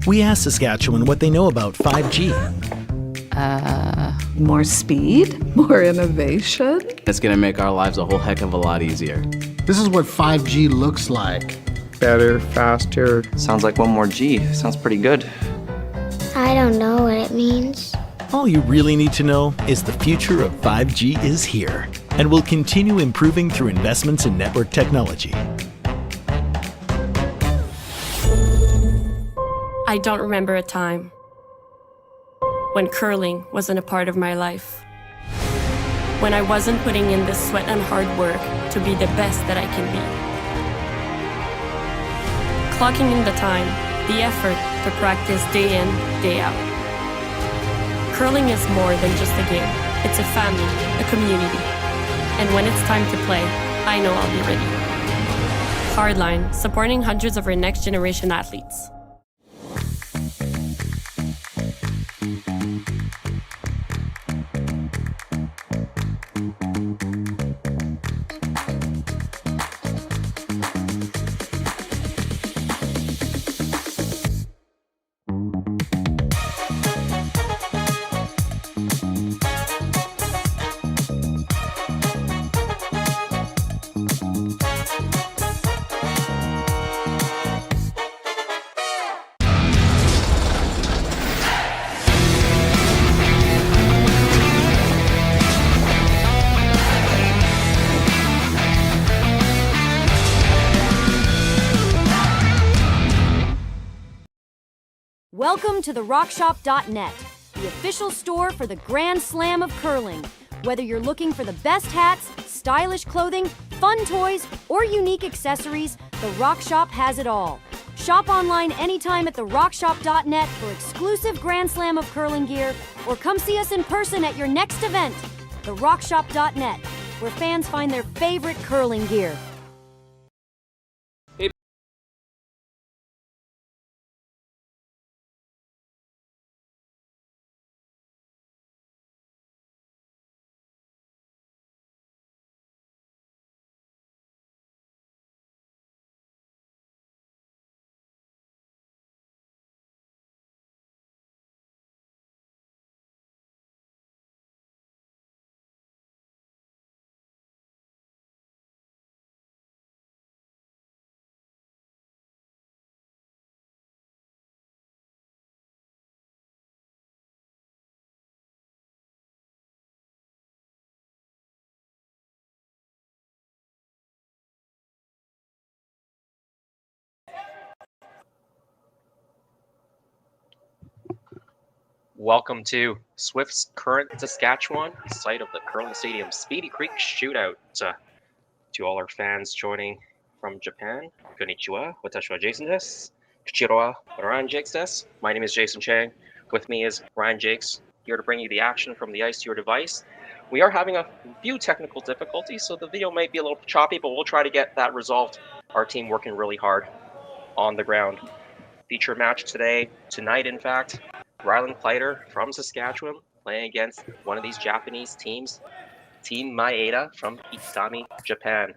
We asked Saskatchewan what they know about 5G. More speed, more innovation. It's gonna make our lives a whole heck of a lot easier. This is what 5G looks like. Better, faster. Sounds like one more G. Sounds pretty good. I don't know what it means. All you really need to know is the future of 5G is here and will continue improving through investments in network technology. I don't remember a time when curling wasn't a part of my life. When I wasn't putting in the sweat and hard work to be the best that I can be. Clocking in the time, the effort to practice day in, day out. Curling is more than just a game. It's a family, a community. And when it's time to play, I know I'll be ready. Hardline, supporting hundreds of our next generation athletes. Welcome to the RockShop.net, the official store for the Grand Slam of curling. Whether you're looking for the best hats, stylish clothing, fun toys, or unique accessories, the RockShop has it all. Shop online anytime at the RockShop.net for exclusive Grand Slam of curling gear, or come see us in person at your next event. The RockShop.net, where fans find their favorite curling gear. Welcome to Swift's current Saskatchewan, site of the curling stadium Speedy Creek Shootout. To all our fans joining from Japan, konnichiwa, watashi wa Jason desu. Kichiro wa Ryan Jacques desu. My name is Jason Chang. With me is Ryan Jacques, here to bring you the action from the ice to your device. We are having a few technical difficulties, so the video might be a little choppy, but we'll try to get that resolved. Our team working really hard on the ground. Feature match tonight in fact, Rylan Kleiter from Saskatchewan playing against one of these Japanese teams, Team Maeda from Kitami, Japan.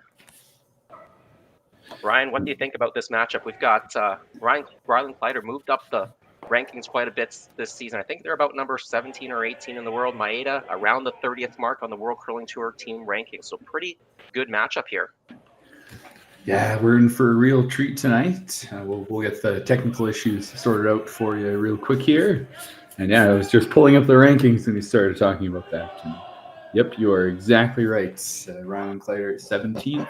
Ryan, what do you think about this matchup? We've got Rylan Kleiter moved up the rankings quite a bit this season. I think they're about number 17 or 18 in the world. Maeda around the 30th mark on the World Curling Tour team ranking. So pretty good matchup here. Yeah, we're in for a real treat tonight. We'll get the technical issues sorted out for you real quick here. And yeah, I was just pulling up the rankings and we started talking about that. And yep, you are exactly right. Rylan Kleiter at 17th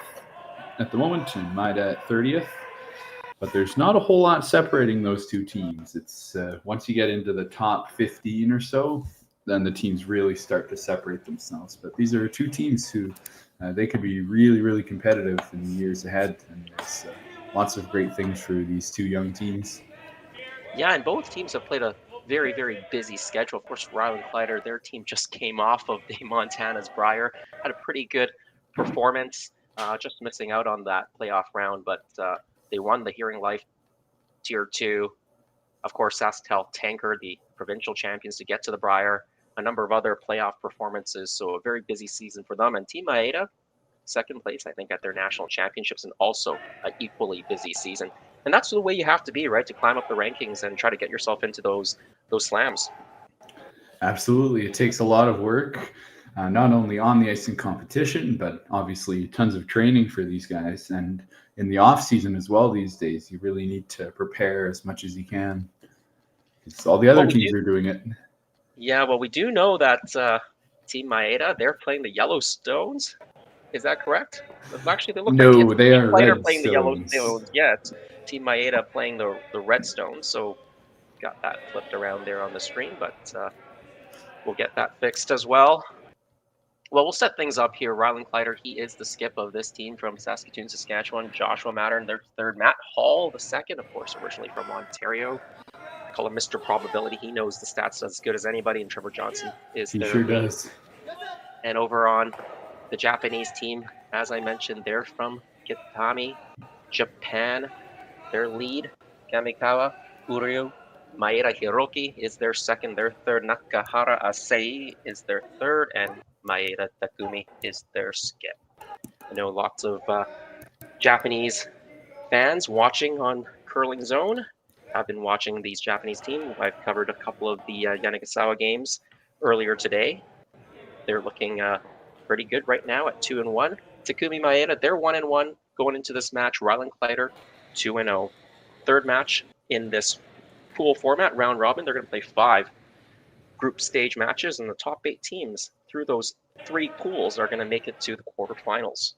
at the moment and Maeda at 30th. But there's not a whole lot separating those two teams. It's once you get into the top 15 or so, then the teams really start to separate themselves. But these are two teams who they could be really, really competitive in the years ahead. And there's lots of great things for these two young teams. Yeah, and both teams have played a very, very busy schedule. Of course, Rylan Kleiter, their team just came off of the Montana's Brier, had a pretty good performance, just missing out on that playoff round, but they won the Hearing Life Tier 2. Of course, Sasktel tankered the provincial champions to get to the Brier, a number of other playoff performances, so a very busy season for them. And Team Maeda, second place, I think, at their national championships, and also an equally busy season. And that's the way you have to be, right, to climb up the rankings and try to get yourself into those slams. Absolutely. It takes a lot of work, not only on the ice in competition, but obviously tons of training for these guys. And in the off season as well these days, you really need to prepare as much as you can. It's all the other teams are doing it. Yeah, well, we do know that Team Maeda, they're playing the Yellowstones. Is that correct? Actually, they look like they are Kleiter Redstones. playing the Yellowstones. Yeah, it's Team Maeda playing the Redstones. So got that flipped around there on the screen, but we'll get that fixed as well. Well, we'll set things up here. Rylan Kleiter, he is the skip of this team from Saskatoon, Saskatchewan. Joshua Mattern, their third. Matt Hall, the second, of course, originally from Ontario. Call him Mr. Probability. He knows the stats as good as anybody, and Trevor Johnson is He their sure lead. does. And over on the Japanese team, as I mentioned, they're from Kitami, Japan. Their lead, Kamikawa Uryu Maeda Hiroki, is their second. Their third, Nakahara Asei, is their third, and Maeda Takumi is their skip. I know lots of Japanese fans watching on Curling Zone. I've been watching these Japanese teams. I've covered a couple of the Yanagasawa games earlier today. They're looking pretty good right now at 2-1. Takumi Maeda, they're 1-1 going into this match. Rylan Kleiter, 2-0. Third match in this pool format, round robin. They're going to play 5 group stage matches, and the top 8 teams through those 3 pools are going to make it to the quarterfinals.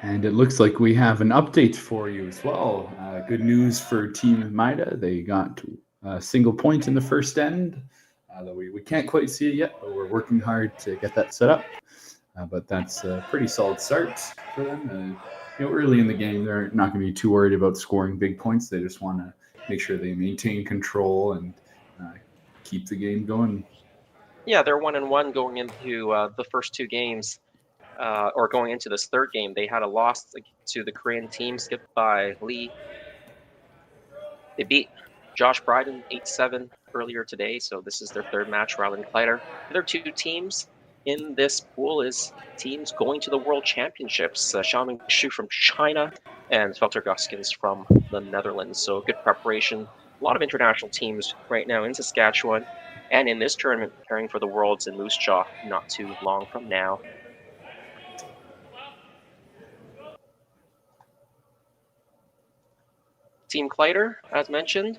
And it looks like we have an update for you as well. Good news for Team Maeda. They got a single point in the first end. Though we can't quite see it yet, but we're working hard to get that set up. But that's a pretty solid start for them. Early in the game, they're not going to be too worried about scoring big points. They just want to make sure they maintain control and keep the game going. Yeah, they're 1-1 going into the first 2 games. Or going into this third game, they had a loss to the Korean team skipped by Lee. They beat Josh Bryden 8-7 earlier today, so this is their third match. Rylan Kleiter. The other 2 teams in this pool is teams going to the World Championships. Xiaoming Xu from China and Velter Guskins from the Netherlands. So good preparation. A lot of international teams right now in Saskatchewan and in this tournament preparing for the Worlds in Moose Jaw not too long from now. Team Kleiter, as mentioned,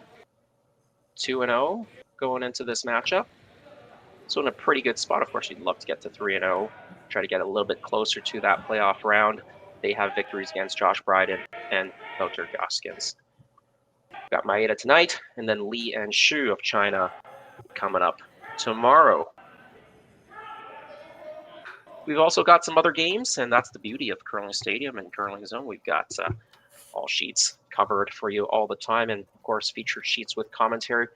2-0 going into this matchup. So in a pretty good spot. Of course, you'd love to get to 3-0, try to get a little bit closer to that playoff round. They have victories against Josh Bryden and Velter Guskins. Got Maeda tonight, and then Lee and Xu of China coming up tomorrow. We've also got some other games, and that's the beauty of Curling Stadium and Curling Zone. We've got all sheets covered for you all the time, and of course featured sheets with commentary.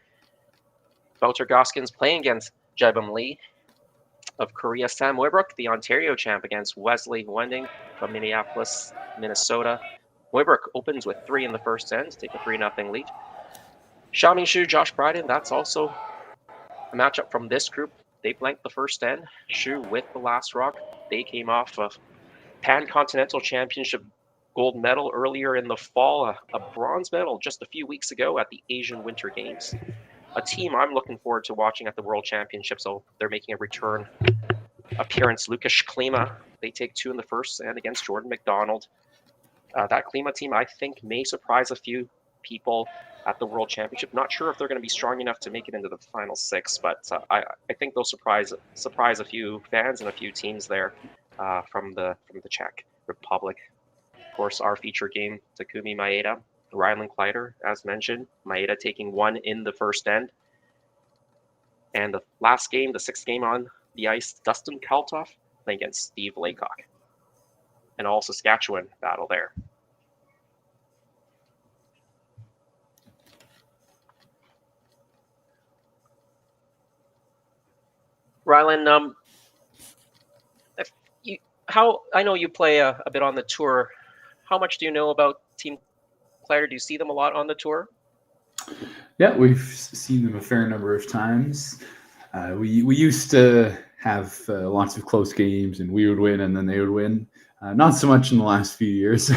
Velter Guskins playing against Jaebum Lee of Korea. Sam Wibrook, the Ontario champ, against Wesley Wending from Minneapolis, Minnesota. Wibrook opens with 3 in the first end to take a 3-0 lead. Xiaoming Xu, Josh Bryden, that's also a matchup from this group. They blanked the first end. Xu with the last rock. They came off a Pan-Continental Championship gold medal earlier in the fall, a bronze medal just a few weeks ago at the Asian Winter Games. A team I'm looking forward to watching at the World Championships. So they're making a return appearance. Lucas Klima, they take 2 in the first and against Jordan McDonald. That Klima team, I think, may surprise a few people at the World Championship. Not sure if they're going to be strong enough to make it into the final 6, but I think they'll surprise a few fans and a few teams there from the Czech Republic. Of course, our feature game, Takumi Maeda, Rylan Kleiter, as mentioned. Maeda taking 1 in the first end. And the last game, the 6th game on the ice, Dustin Kaltoff playing against Steve Laycock. And all Saskatchewan battle there. Rylan, I know you play a bit on the tour. How much do you know about Team Kleiter? Do you see them a lot on the tour? Yeah, we've seen them a fair number of times. We used to have lots of close games, and we would win, and then they would win. Not so much in the last few years.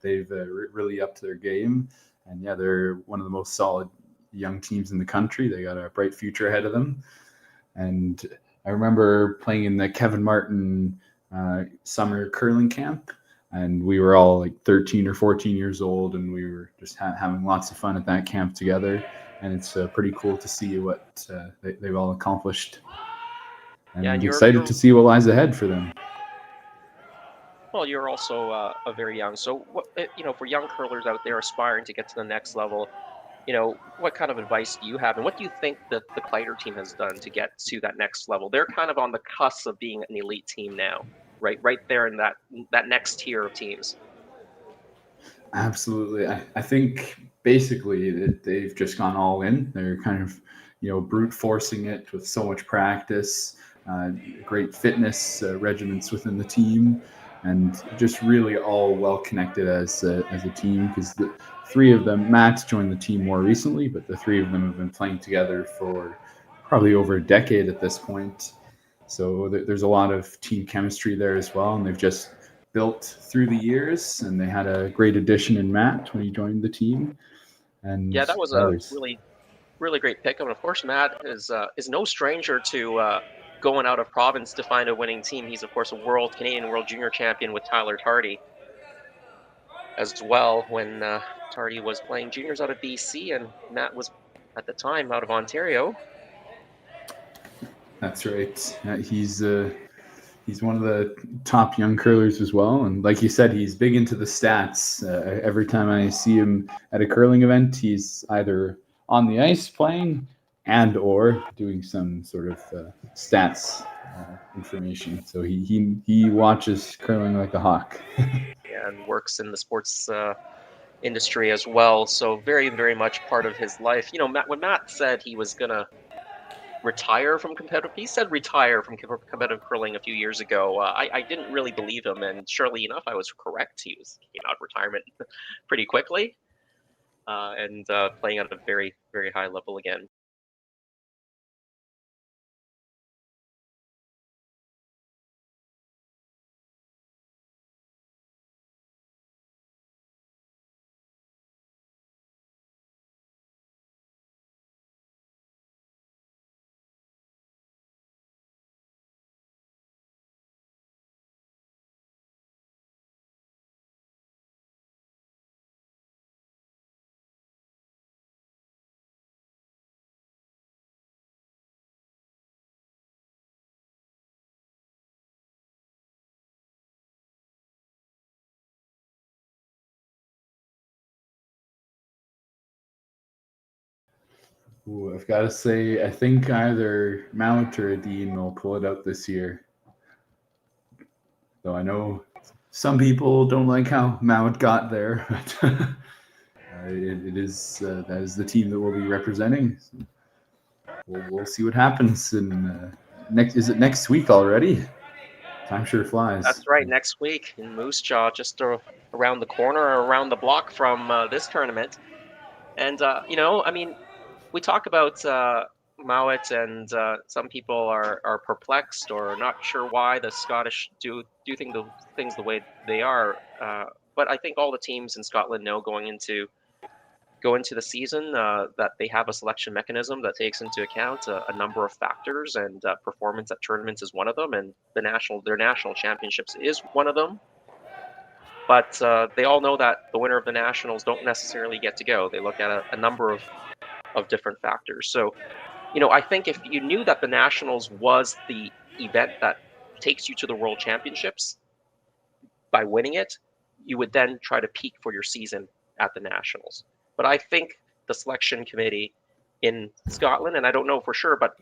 They've really upped their game, and yeah, they're one of the most solid young teams in the country. They got a bright future ahead of them. And I remember playing in the Kevin Martin summer curling camp, and we were all like 13 or 14 years old, and we were just having lots of fun at that camp together. And it's pretty cool to see what they've all accomplished. And Yeah, I'm you're excited to see what lies ahead for them. well, you're also a very young. So, for young curlers out there aspiring to get to the next level, what kind of advice do you have, and what do you think that the Kleiter team has done to get to that next level? They're kind of on the cusp of being an elite team now, right there in that next tier of teams. Absolutely. I think basically that they've just gone all in. They're kind of, brute forcing it with so much practice, great fitness regimens within the team, and just really all well connected as a team, because the three of them, Matt joined the team more recently, but the three of them have been playing together for probably over a decade at this point. So there's a lot of team chemistry there as well, and they've just built through the years, and they had a great addition in Matt when he joined the team. And Yeah, that was a really great pick. And of course, Matt is no stranger to going out of province to find a winning team. He's of course a Canadian World Junior champion with Tyler Tardy as well, when Tardy was playing juniors out of BC, and Matt was at the time out of Ontario. That's right. He's one of the top young curlers as well, and like you said, he's big into the stats. Every time I see him at a curling event, he's either on the ice playing and or doing some sort of stats information. So he watches curling like a hawk. And works in the sports industry as well. So very, very much part of his life. When Matt said he was gonna retire from competitive curling a few years ago, I didn't really believe him, and surely enough, I was correct. He came out of retirement pretty quickly, and playing at a very, very high level again. Ooh, I've got to say, I think either Mount or Adine will pull it out this year. Though I know some people don't like how Mount got there, but that is the team that we'll be representing. So we'll see what happens. Is it next week already? Time sure flies. That's right, next week in Moose Jaw, just around the corner, or around the block from this tournament. And we talk about Mowat, and some people are perplexed or not sure why the Scottish do things the way they are. But I think all the teams in Scotland know going into the season that they have a selection mechanism that takes into account a number of factors, and performance at tournaments is one of them, and their national championships is one of them. But they all know that the winner of the nationals don't necessarily get to go. They look at a number of different factors. So, I think if you knew that the nationals was the event that takes you to the World Championships by winning it, you would then try to peak for your season at the nationals. But I think the selection committee in Scotland, and I don't know for sure, but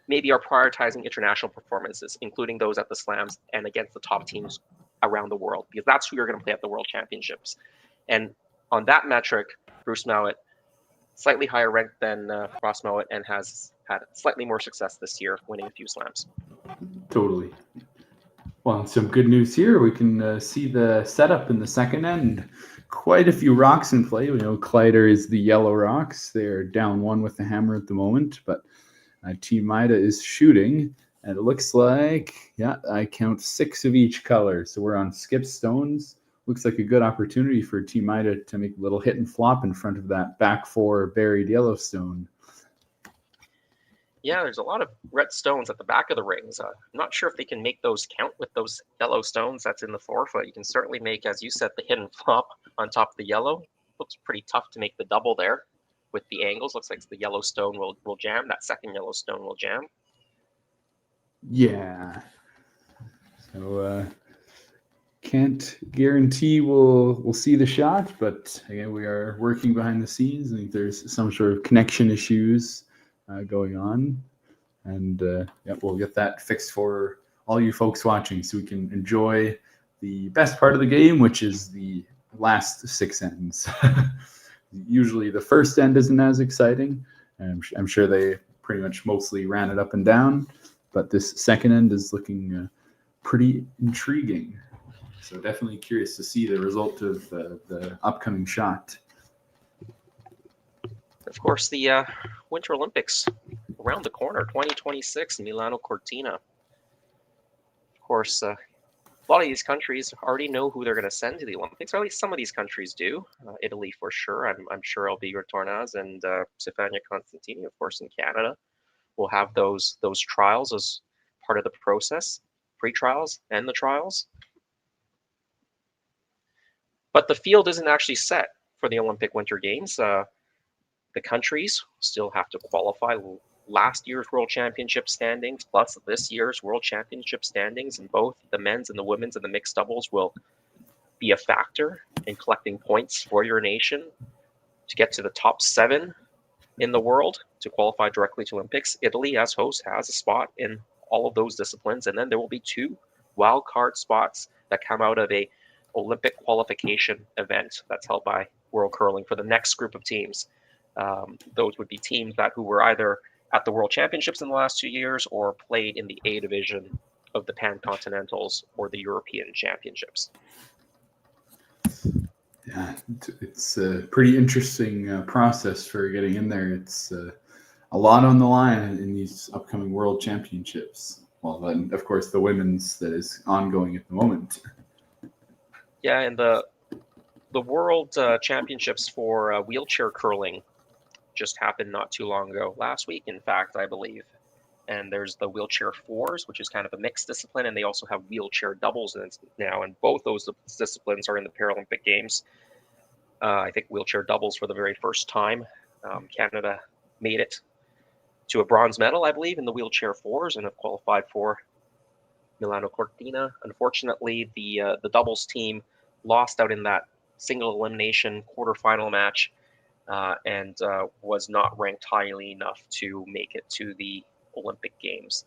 maybe are prioritizing international performances, including those at the slams and against the top teams around the world, because that's who you're going to play at the World Championships. And on that metric, Bruce Mowat, slightly higher ranked than Ross Mowat, and has had slightly more success this year, winning a few slams. Totally. Well, some good news here. We can see the setup in the second end. Quite a few rocks in play. We know Kleiter is the yellow rocks. They're down one with the hammer at the moment, but Team Maeda is shooting. And it looks like, yeah, I count 6 of each color. So we're on skip stones. Looks like a good opportunity for Team Maeda to make a little hit and flop in front of that back 4 buried yellow stone. Yeah, there's a lot of red stones at the back of the rings. I'm not sure if they can make those count with those yellow stones that's in the forefoot. You can certainly make, as you said, the hit and flop on top of the yellow. Looks pretty tough to make the double there with the angles. Looks like the yellow stone will jam. That second yellow stone will jam. Yeah. So can't guarantee we'll see the shot, but again, we are working behind the scenes. I think there's some sort of connection issues going on, and yeah, we'll get that fixed for all you folks watching so we can enjoy the best part of the game, which is the last 6 ends. Usually the first end isn't as exciting. I'm sure they pretty much mostly ran it up and down, but this second end is looking pretty intriguing. So definitely curious to see the result of the upcoming shot. Of course, the Winter Olympics around the corner, 2026 in Milano Cortina. Of course, a lot of these countries already know who they're going to send to the Olympics, or at least some of these countries do. Italy for sure. I'm sure Elvira Tornaz and Stefania Constantini, of course, in Canada, will have those trials as part of the process, pre-trials and the trials. But the field isn't actually set for the Olympic Winter Games. The countries still have to qualify. Last year's World Championship standings plus this year's World Championship standings in both the men's and the women's and the mixed doubles will be a factor in collecting points for your nation to get to the top 7 in the world to qualify directly to Olympics. Italy, as host, has a spot in all of those disciplines, and then there will be 2 wild card spots that come out of a Olympic qualification event that's held by World Curling for the next group of teams. Those would be teams who were either at the World Championships in the last 2 years or played in the A division of the Pan-Continentals or the European Championships. Yeah, it's a pretty interesting process for getting in there. It's a lot on the line in these upcoming World Championships. Well, then, of course, the women's that is ongoing at the moment. Yeah, and the World Championships for wheelchair curling just happened not too long ago. Last week, in fact, I believe. And there's the wheelchair fours, which is kind of a mixed discipline, and they also have wheelchair doubles now, and both those disciplines are in the Paralympic Games. I think wheelchair doubles for the very first time. Canada made it to a bronze medal, I believe, in the wheelchair fours and have qualified for Milano Cortina. Unfortunately, the doubles team lost out in that single elimination quarterfinal match and was not ranked highly enough to make it to the Olympic Games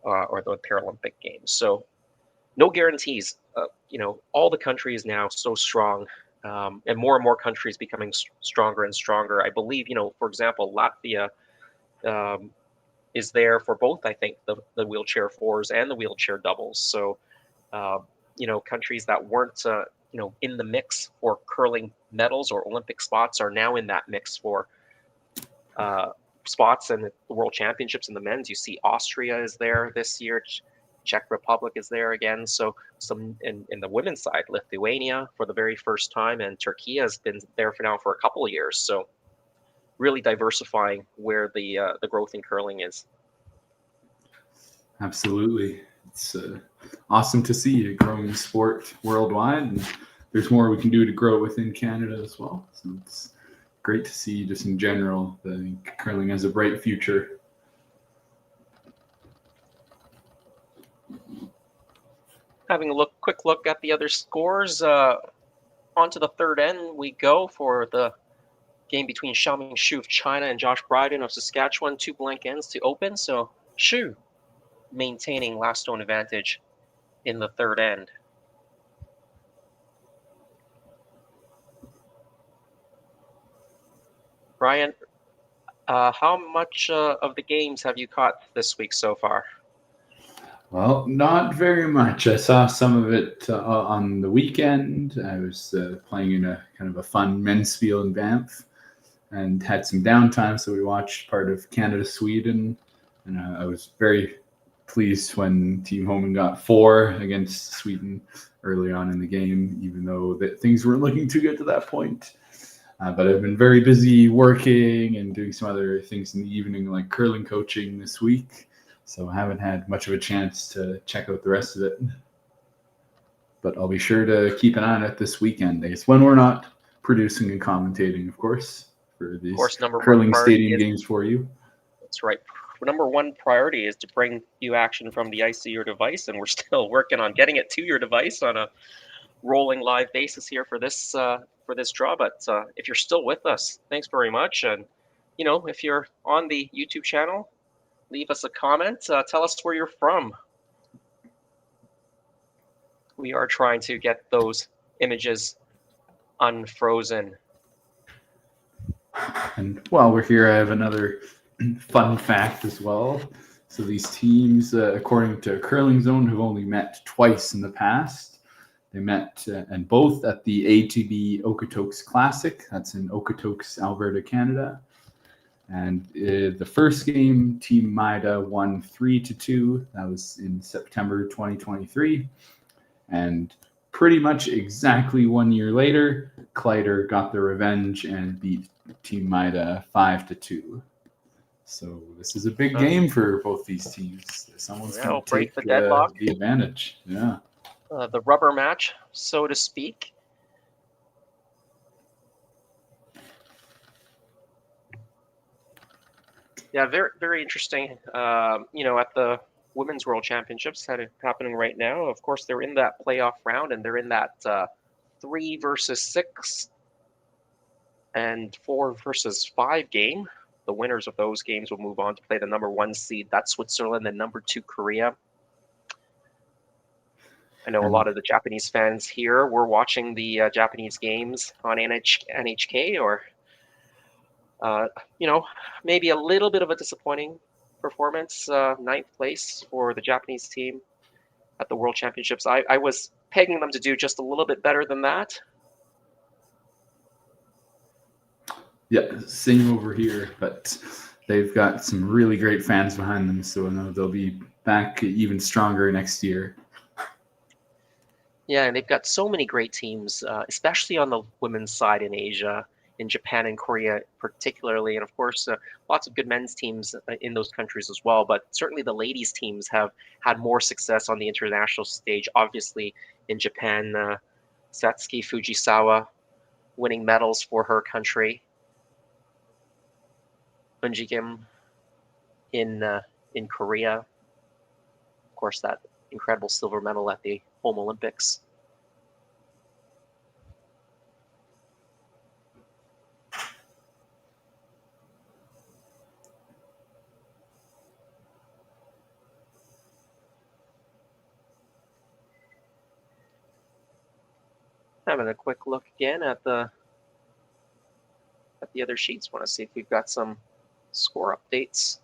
or the Paralympic Games. So no guarantees. All the countries now so strong, and more countries becoming stronger and stronger. I believe, for example, Latvia is there for both, I think, the wheelchair fours and the wheelchair doubles. So, countries that weren't, in the mix for curling medals or Olympic spots are now in that mix for spots in the World Championships in the men's. You see Austria is there this year. Czech Republic is there again. So some in the women's side, Lithuania for the very first time, and Turkey has been there for a couple of years. So really diversifying where the growth in curling is. Absolutely. It's awesome to see a growing sport worldwide, and there's more we can do to grow within Canada as well. So it's great to see just in general that curling has a bright future. Having a quick look at the other scores. Onto the third end we go for the game between Xiaoming Xu of China and Josh Bryden of Saskatchewan. 2 blank ends to open. So Xu maintaining last stone advantage in the third end. Brian, how much of the games have you caught this week so far? Well, not very much. I saw some of it on the weekend. I was playing in a kind of a fun men's field in Banff and had some downtime, so we watched part of Canada-Sweden, and I was very pleased when Team Homan got 4 against Sweden early on in the game, even though things weren't looking too good to that point. But I've been very busy working and doing some other things in the evening, like curling coaching this week. So I haven't had much of a chance to check out the rest of it. But I'll be sure to keep an eye on it this weekend days when we're not producing and commentating, of course, for these curling stadium games for you. That's right. Number one priority is to bring you action from the ice to your device, and we're still working on getting it to your device on a rolling live basis here for this draw. But if you're still with us, thanks very much. And if you're on the YouTube channel, leave us a comment. Tell us where you're from. We are trying to get those images unfrozen. And while we're here, I have another fun fact as well. So these teams, according to Curling Zone, have only met twice in the past. They met and both at the ATB Okotoks Classic. That's in Okotoks, Alberta, Canada. And the first game, Team Maeda won 3-2. That was in September 2023. And pretty much exactly 1 year later, Kleiter got the revenge and beat Team Maeda 5-2. So this is a big game for both these teams. Someone's going to take the advantage. Yeah. The rubber match, so to speak. Yeah, very, very interesting. At the Women's World Championships that are happening right now, of course, they're in that playoff round, and they're in that 3 versus 6 and 4 versus 5 game. The winners of those games will move on to play the number 1 seed. That's Switzerland and number 2 Korea. I know a lot of the Japanese fans here were watching the Japanese games on NHK, or maybe a little bit of a disappointing performance, 9th place for the Japanese team at the World Championships. I was pegging them to do just a little bit better than that. Yeah, same over here, but they've got some really great fans behind them, so I know they'll be back even stronger next year. Yeah, and they've got so many great teams, especially on the women's side in Asia, in Japan and Korea particularly, and of course lots of good men's teams in those countries as well. But certainly the ladies teams have had more success on the international stage. Obviously in Japan, Satsuki Fujisawa winning medals for her country. Eunji Kim in Korea, of course, that incredible silver medal at the home Olympics. Having a quick look again at the other sheets. Want to see if we've got some score updates.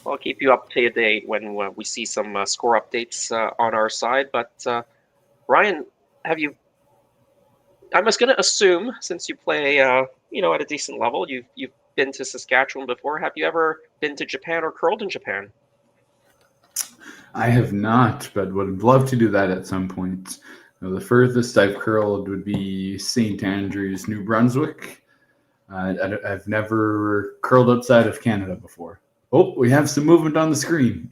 I'll keep you up to date when we see some score updates on our side. But Ryan, have you? I'm just going to assume, since you play, at a decent level, you've been to Saskatchewan before. Have you ever been to Japan or curled in Japan? I have not, but would love to do that at some point. The furthest I've curled would be St. Andrews, New Brunswick. I've never curled outside of Canada before. Oh, we have some movement on the screen.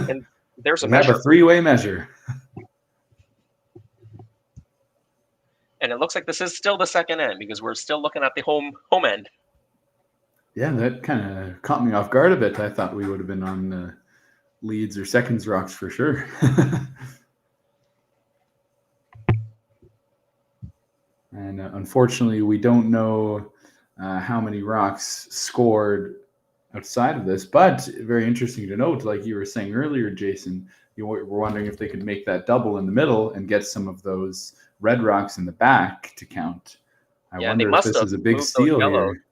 And there's a measure. A 3-way measure. And it looks like this is still the second end because we're still looking at the home end. Yeah, that kind of caught me off guard a bit. I thought we would have been on leads or seconds rocks for sure. And unfortunately, we don't know how many rocks scored outside of this, but very interesting to note, like you were saying earlier, Jason, you were wondering if they could make that double in the middle and get some of those red rocks in the back to count. I wonder if this is a big steal here.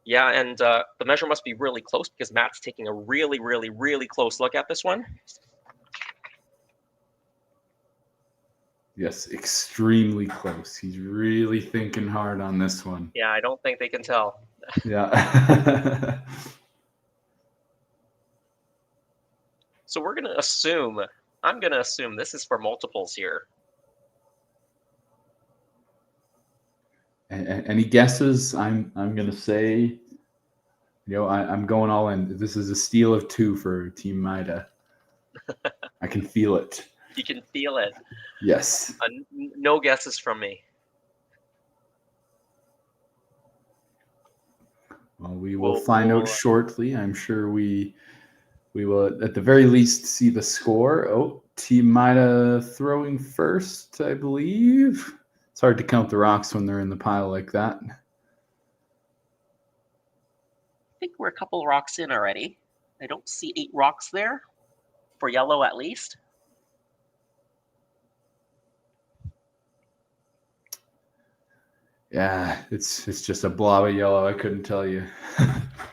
Yeah, and the measure must be really close because Matt's taking a really, really, really close look at this one. Yes, extremely close. He's really thinking hard on this one. Yeah, I don't think they can tell. Yeah. So I'm going to assume this is for multiples here. Any guesses? I'm going to say, I'm going all in. This is a steal of 2 for Team Maeda. I can feel it. You can feel it. Yes. No guesses from me. Well, we will find out shortly. I'm sure we will, at the very least, see the score. Oh, Team Maeda throwing first, I believe. It's hard to count the rocks when they're in the pile like that. I think we're a couple rocks in already. I don't see 8 rocks there, for yellow at least. Yeah, it's just a blob of yellow. I couldn't tell you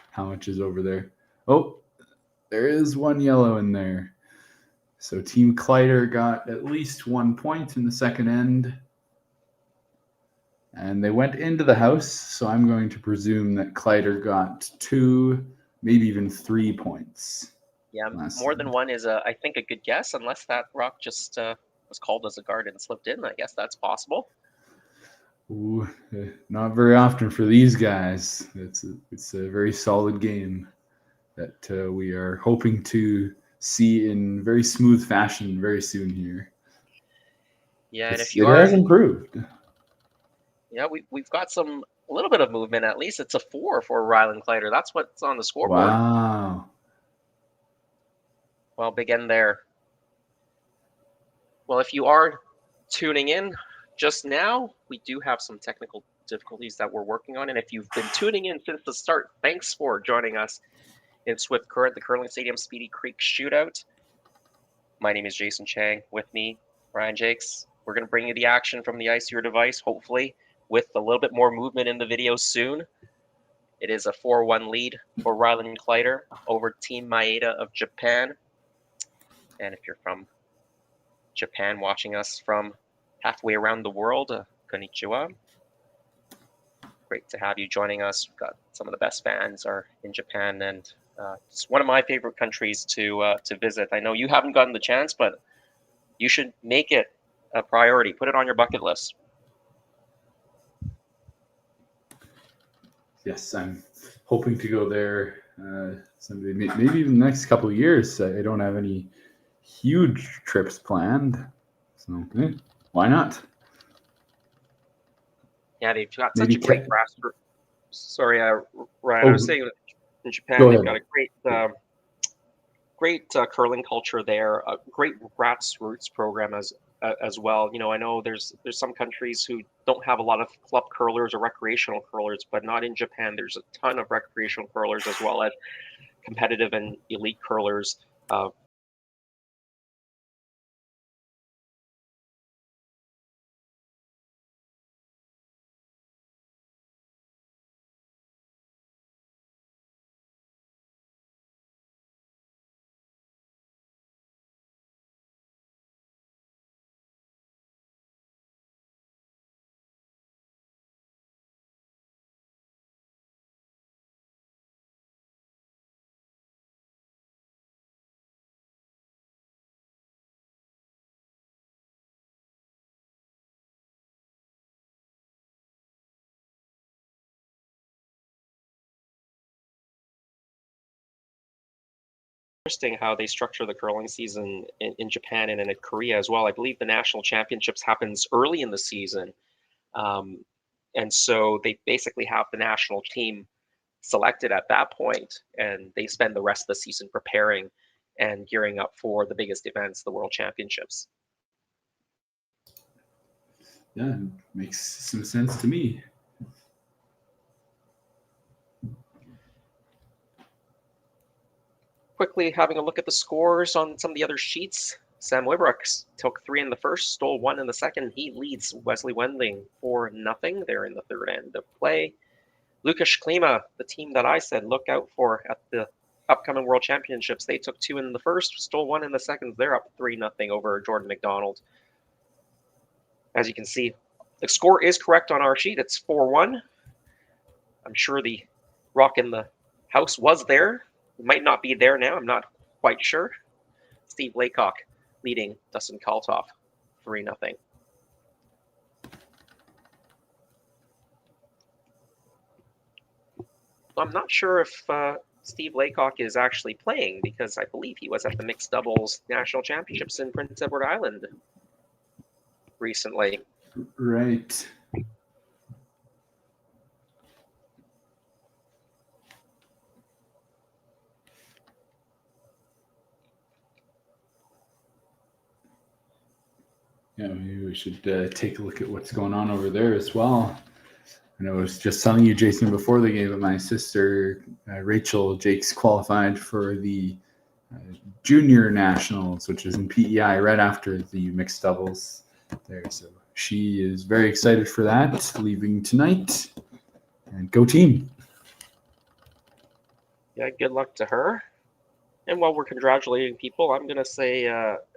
how much is over there. Oh, there is 1 yellow in there. So Team Kleiter got at least 1 point in the second end. And they went into the house, so I'm going to presume that Kleiter got 2, maybe even 3 points. Yeah, more than 1 is, I think, a good guess, unless that rock just was called as a guard and slipped in. I guess that's possible. Ooh, not very often for these guys. It's a very solid game that we are hoping to see in very smooth fashion very soon here. Yeah, and if it has improved. Yeah, we've got a little bit of movement at least. It's a 4 for Rylan Kleiter. That's what's on the scoreboard. Wow. Well, big end there. Well, if you are tuning in just now, we do have some technical difficulties that we're working on. And if you've been tuning in since the start, thanks for joining us in Swift Current, the Curling Stadium Speedy Creek Shootout. My name is Jason Chang. With me, Ryan Jacques. We're going to bring you the action from the ice to your device, hopefully, with a little bit more movement in the video soon. It is a 4-1 lead for Rylan Kleiter over Team Maeda of Japan. And if you're from Japan watching us from halfway around the world, konnichiwa. Great to have you joining us. We've got some of the best fans are in Japan, and it's one of my favorite countries to visit. I know you haven't gotten the chance, but you should make it a priority. Put it on your bucket list. Yes, I'm hoping to go there someday, maybe even the next couple of years. I don't have any huge trips planned, so why not? Yeah, they've got such a great grassroots. Sorry, Ryan. I was saying in Japan they've got a great curling culture there. A great grassroots program as well. I know there's some countries who don't have a lot of club curlers or recreational curlers, but not in Japan. There's a ton of recreational curlers as well as competitive and elite curlers. Interesting how they structure the curling season in Japan and in Korea as well. I believe the national championships happens early in the season. And so they basically have the national team selected at that point, and they spend the rest of the season preparing and gearing up for the biggest events, the World Championships. Yeah, makes some sense to me. Quickly having a look at the scores on some of the other sheets. Sam Wibrook took 3 in the first, stole 1 in the second. He leads Wesley Wendling 4-0. They're in the third end of play. Lukas Klima, the team that I said look out for at the upcoming World Championships, they took 2 in the first, stole 1 in the second. They're up 3-0 over Jordan McDonald. as you can see, the score is correct on our sheet. It's 4-1. I'm sure the rock in the house was there. It might not be there now. I'm not quite sure. Steve Laycock leading Dustin Kaltoff 3-0. I'm not sure if Steve Laycock is actually playing because I believe he was at the mixed doubles national championships in Prince Edward Island recently. Right. Yeah, maybe we should take a look at what's going on over there as well. And I was just telling you, Jason, before the game, that my sister, Rachel Jakes, qualified for the junior nationals, which is in PEI right after the mixed doubles there. So she is very excited for that, leaving tonight. And go team. Yeah, good luck to her. And while we're congratulating people, I'm going to say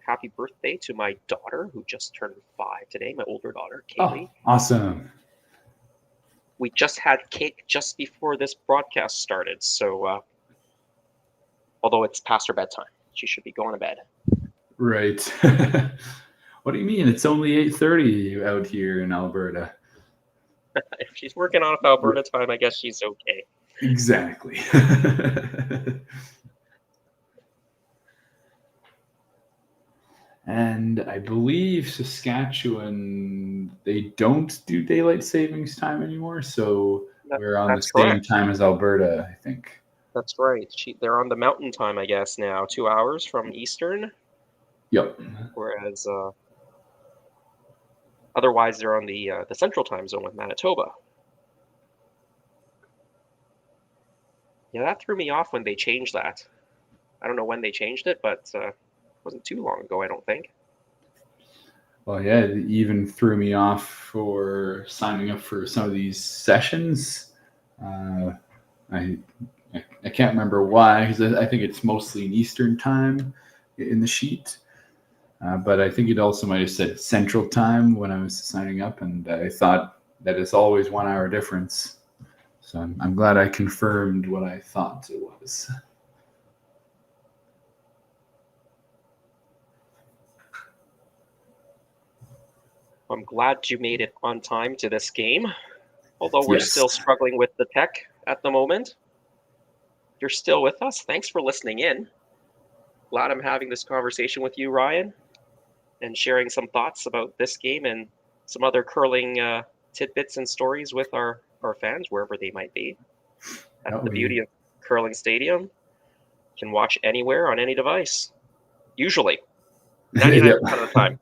happy birthday to my daughter, who just turned 5 today, my older daughter, Cailey. Oh, awesome. We just had cake just before this broadcast started, so although it's past her bedtime, she should be going to bed. Right. What do you mean? It's only 8:30 out here in Alberta. If she's working off Alberta time, I guess she's okay. Exactly. And I believe Saskatchewan, they don't do daylight savings time anymore, so we're on the same time as Alberta, I think. That's right. They're on the mountain time, I guess, now, 2 hours from Eastern. Yep. Whereas otherwise they're on the central time zone with Manitoba. Yeah, that threw me off when they changed that. I don't know when they changed it, but it wasn't too long ago, I don't think. Well, yeah, it even threw me off for signing up for some of these sessions. I can't remember why, because I think it's mostly in Eastern time in the sheet. But I think it also might have said Central time when I was signing up, and I thought that it's always 1 hour difference. So I'm glad I confirmed what I thought it was. I'm glad you made it on time to this game, although we're still struggling with the tech at the moment. You're still with us. Thanks for listening in. Glad I'm having this conversation with you, Ryan, and sharing some thoughts about this game and some other curling tidbits and stories with our fans, wherever they might be. That's the beauty of Curling Stadium. You can watch anywhere on any device. Usually. 99% of the time.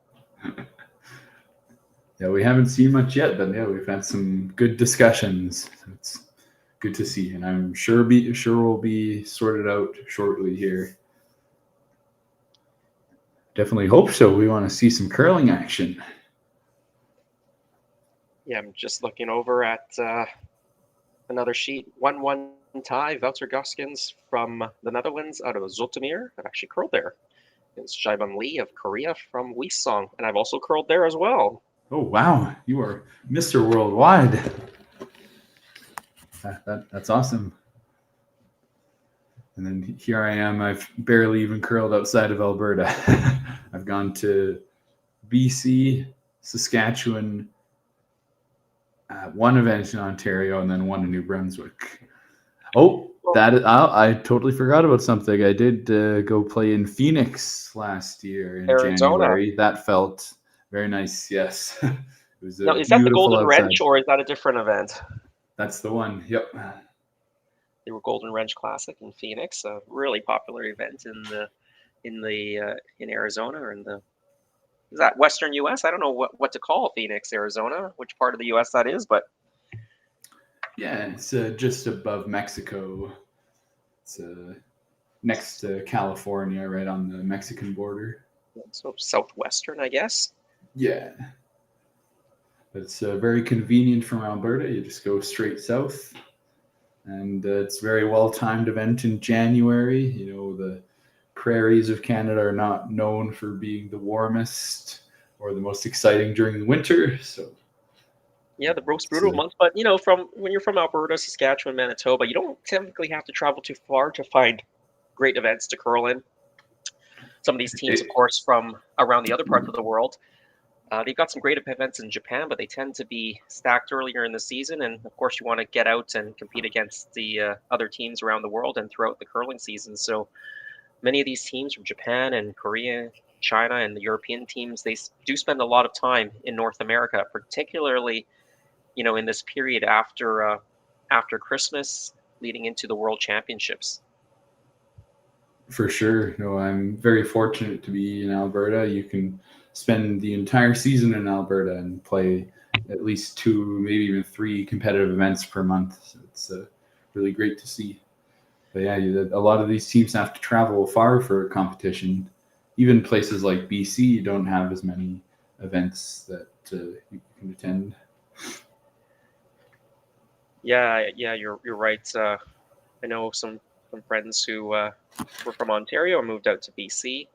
Yeah, we haven't seen much yet, but yeah, we've had some good discussions. It's good to see, and I'm sure we'll be sorted out shortly here. Definitely hope so. We want to see some curling action. Yeah, I'm just looking over at another sheet. 1-1 tie. Wouter Goskins from the Netherlands out of Zoetermeer. I've actually curled there. It's Jaibam Lee of Korea from Wisong, and I've also curled there as well. Oh, wow. You are Mr. Worldwide. That's awesome. And then here I am. I've barely even curled outside of Alberta. I've gone to BC, Saskatchewan, one event in Ontario, and then one in New Brunswick. Oh, I totally forgot about something. I did go play in Phoenix last year in Arizona. January. That felt very nice, yes. It was now, is that the Golden Wrench, or is that a different event? That's the one, yep. The Golden Wrench Classic in Phoenix, a really popular event in Arizona, or is that Western U.S.? I don't know what to call Phoenix, Arizona, which part of the U.S. that is, but yeah, it's just above Mexico. It's next to California, right on the Mexican border. So southwestern, I guess. Yeah. But it's very convenient from Alberta. You just go straight south. And it's a very well-timed event in January. You know, the prairies of Canada are not known for being the warmest or the most exciting during the winter. So Yeah, the most brutal months. But you know, from when you're from Alberta, Saskatchewan, Manitoba, you don't typically have to travel too far to find great events to curl in. Some of these teams, of course, from around the other parts of the world, they've got some great events in Japan, but they tend to be stacked earlier in the season. And of course, you want to get out and compete against the other teams around the world and throughout the curling season. So many of these teams from Japan and Korea, China, and the European teams, they do spend a lot of time in North America, particularly, you know, in this period after Christmas, leading into the World Championships. For sure. No, I'm very fortunate to be in Alberta. You can spend the entire season in Alberta and play at least 2, maybe even 3 competitive events per month. So it's really great to see. But yeah, a lot of these teams have to travel far for competition. Even places like BC don't have as many events that you can attend. Yeah, you're right. I know some friends who were from Ontario and moved out to BC.